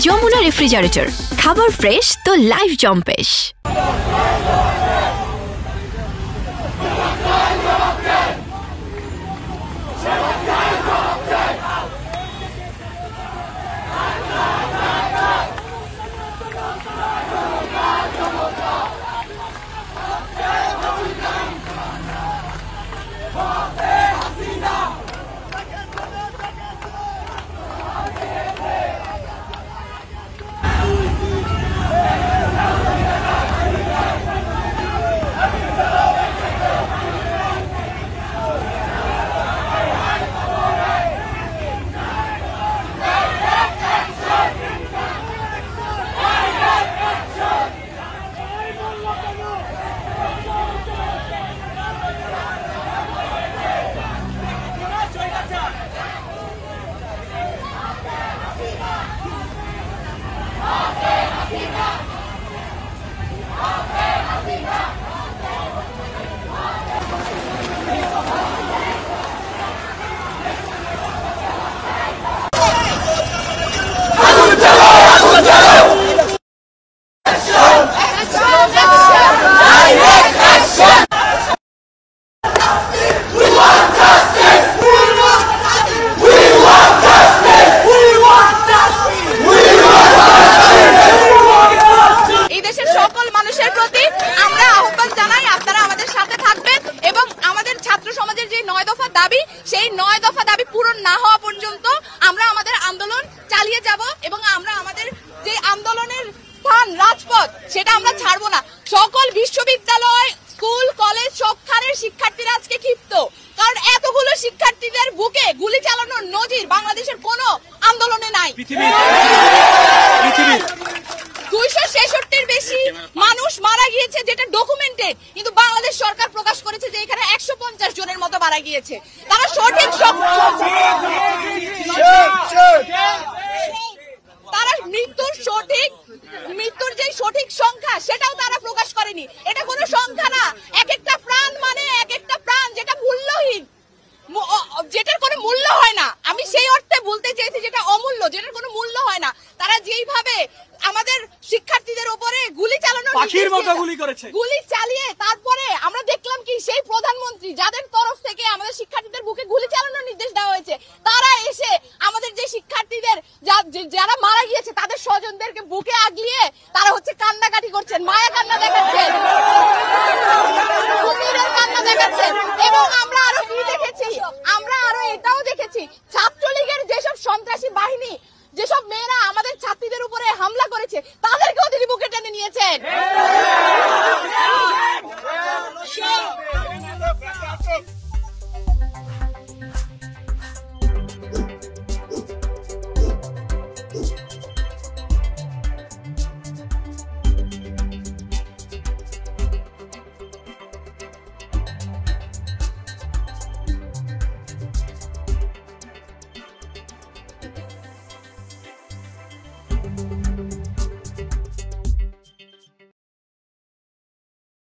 Jamuna refrigerator, খাবার fresh তো life জম্পেশ। সেই 9 দফা দাবি পূরণ না হওয়া পর্যন্ত আমরা আমাদের আন্দোলন চালিয়ে যাব এবং আমরা আমাদের যে আন্দোলনের স্থান রাজপথ সেটা আমরা ছাড়বো না। সকল বিশ্ববিদ্যালয়, স্কুল, কলেজ সবখানের শিক্ষার্থীরা আজকে ক্ষিপ্ত, কারণ এতগুলো শিক্ষার্থীদের বুকে গুলি চালানোর নজির বাংলাদেশের কোনো আন্দোলনে নাই। 266-র বেশি মানুষ মারা গিয়েছে, যেটা ডকুমেন্টেড, কিন্তু বাংলাদেশ সরকার প্রকাশ করেছে যে এখানে 150 জনের মতো মারা গিয়েছে। তারা সঠিক তারা মৃত্যুর যে সঠিক সংখ্যা সেটাও তারা প্রকাশ করেনি। এটা কোনো সংখ্যা না, এক একটা প্রাণ মানে এক একটা প্রাণ, যেটা মূল্যহীন, যেটার কোনো মূল্য হয় না। আমি সেই অর্থে বলতে চেয়েছি যেটা অমূল্য, যেটার কোনো মূল্য হয় না। তারা যেইভাবে আমাদের শিক্ষার্থীদের উপরে গুলি চালানো, গুলি চালিয়ে তারপরে আমরা দেখলাম কি সেই প্রধানমন্ত্রী যাদের তরফ থেকে আমাদের শিক্ষার্থীদের বুকে গুলি চালানোর নির্দেশ দেওয়া হয়েছে, তারা এসে আমাদের যে শিক্ষার্থীদের যারা মারা গিয়েছে তাদের স্বজনদেরকে বুকে আগলিয়ে তারা হচ্ছে কান্নাকাটি করছেন, মায়া কান্না দেখাচ্ছেন, কান্না দেখাচ্ছেন। এবং আমরা আরো কি দেখেছি, আমরা আরো এটাও দেখেছি, ছাত্রলীগের যেসব সন্ত্রাসী বাহিনী, যেসব মেয়েরা আমাদের ছাত্রীদের উপরে হামলা করেছে তাদেরকেও তিনি বুকে টেনে নিয়েছেন।